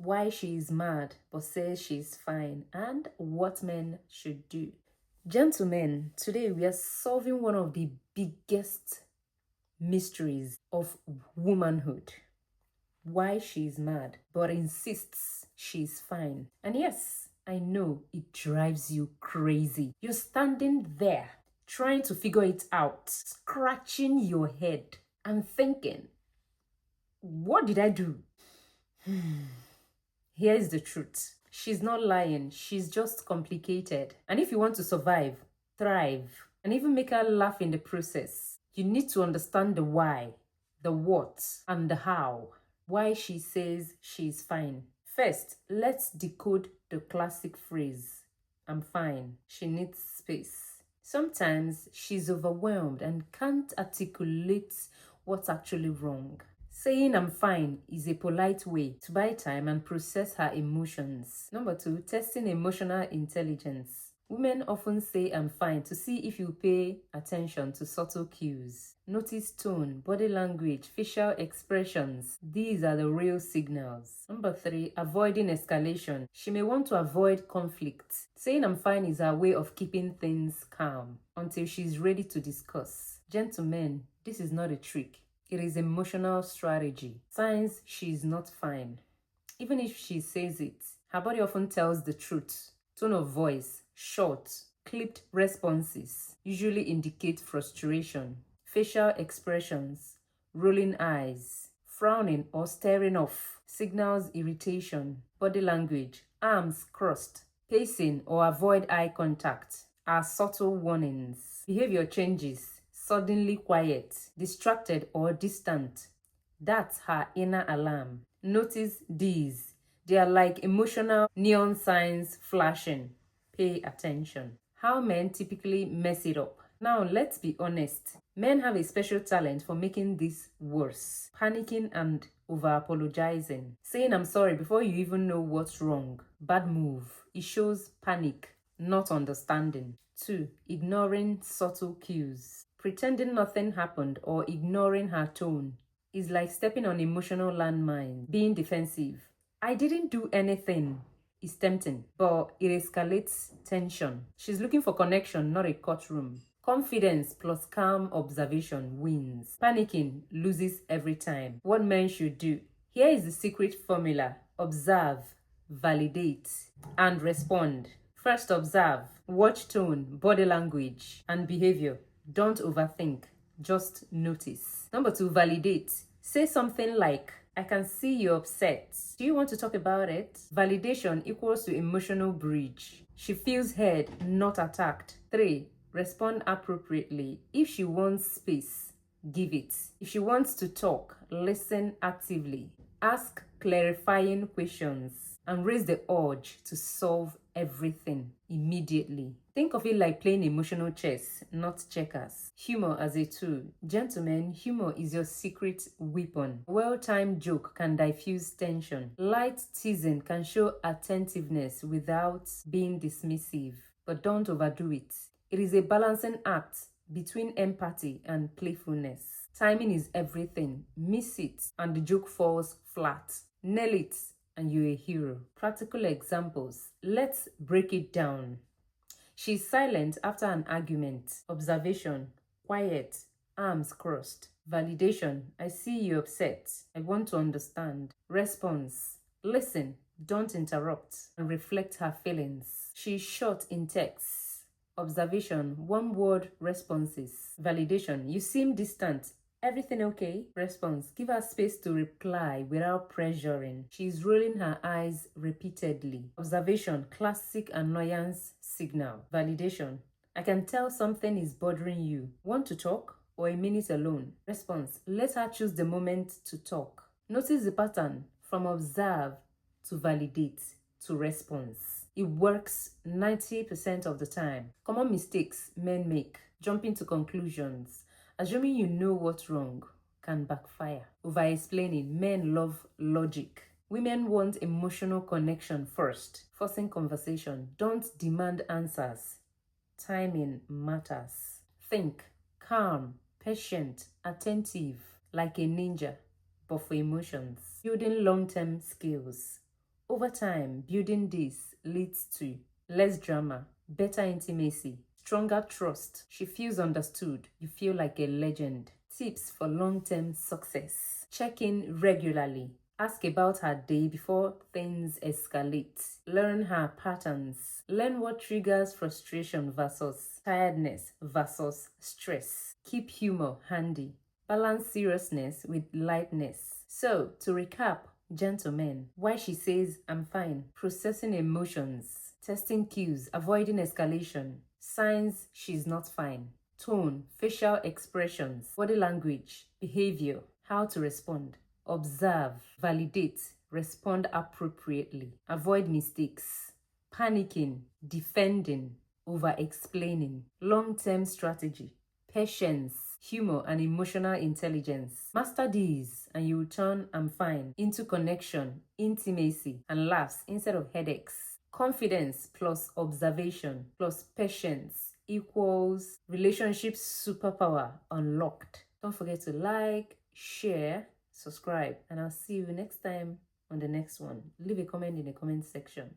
why she is mad but says she's fine, and what men should do. Gentlemen, today we are solving one of the biggest mysteries of womanhood. Why she's mad but insists she's fine. And yes, I know it drives you crazy. You're standing there trying to figure it out, scratching your head and thinking, what did I do? Here is the truth. She's not lying. She's just complicated. And if you want to survive, thrive, and even make her laugh in the process, you need to understand the why, the what, and the how. Why she says she's fine. First, let's decode the classic phrase, I'm fine. She needs space. Sometimes she's overwhelmed and can't articulate what's actually wrong. Saying I'm fine is a polite way to buy time and process her emotions. Number 2, testing emotional intelligence. Women often say I'm fine to see if you pay attention to subtle cues. Notice tone, body language, facial expressions. These are the real signals. Number 3, avoiding escalation. She may want to avoid conflict. Saying I'm fine is her way of keeping things calm until she's ready to discuss. Gentlemen, this is not a trick. It is emotional strategy. Signs she's not fine. Even if she says it, her body often tells the truth. Tone of voice, short, clipped responses usually indicate frustration. Facial expressions, rolling eyes, frowning or staring off signals irritation. Body language, arms crossed, pacing or avoid eye contact are subtle warnings. Behavior changes, suddenly quiet, distracted or distant. That's her inner alarm. Notice these. They are like emotional neon signs flashing. Pay attention. How men typically mess it up. Now, let's be honest. Men have a special talent for making this worse. Panicking and over-apologizing. Saying I'm sorry before you even know what's wrong. Bad move. It shows panic, not understanding. 2, ignoring subtle cues. Pretending nothing happened or ignoring her tone is like stepping on emotional landmine. Being defensive. I didn't do anything is tempting, but it escalates tension. She's looking for connection, not a courtroom. Confidence plus calm observation wins. Panicking loses every time. What men should do. Here is the secret formula. Observe, validate, and respond. First, observe. Watch tone, body language, and behavior. Don't overthink. Just notice. Number 2, validate. Say something like, I can see you're upset. Do you want to talk about it? Validation equals to emotional bridge. She feels heard, not attacked. 3, respond appropriately. If she wants space, give it. If she wants to talk, listen actively. Ask clarifying questions and raise the urge to solve everything immediately. Think of it like playing emotional chess, not checkers. Humor as a tool. Gentlemen, humor is your secret weapon. Well-timed joke can diffuse tension. Light teasing can show attentiveness without being dismissive. But don't overdo it. It is a balancing act between empathy and playfulness. Timing is everything. Miss it and the joke falls flat. Nail it and you're a hero. Practical examples. Let's break it down. She's silent after an argument. Observation, quiet, arms crossed. Validation, I see you upset. I want to understand. Response, listen, don't interrupt, and reflect her feelings. She's short in text. Observation, one-word responses. Validation, you seem distant. Everything okay? Response, give her space to reply without pressuring. She's rolling her eyes repeatedly. Observation, classic annoyance signal. Validation, I can tell something is bothering you. Want to talk or a minute alone? Response, let her choose the moment to talk. Notice the pattern from observe to validate to response. It works 90% of the time. Common mistakes men make. Jumping to conclusions. Assuming you know what's wrong can backfire. Over-explaining. Men love logic. Women want emotional connection first. Forcing conversation. Don't demand answers. Timing matters. Think. Calm, patient, attentive, like a ninja, but for emotions. Building long-term skills. Over time, building this leads to less drama, better intimacy, stronger trust. She feels understood. You feel like a legend. Tips for long-term success. Check in regularly. Ask about her day before things escalate. Learn her patterns. Learn what triggers frustration versus tiredness versus stress. Keep humor handy. Balance seriousness with lightness. So, to recap, gentlemen, why she says I'm fine. Processing emotions. Testing cues. Avoiding escalation. Signs she's not fine. Tone, facial expressions, body language, behavior, how to respond. Observe, validate, respond appropriately. Avoid mistakes. Panicking, defending, over-explaining. Long-term strategy. Patience, humor, and emotional intelligence. Master these and you will turn I'm fine into connection, intimacy, and laughs instead of headaches. Confidence plus observation plus patience equals relationship superpower unlocked. Don't forget to like, share, subscribe, and I'll see you next time on the next one. Leave a comment in the comment section.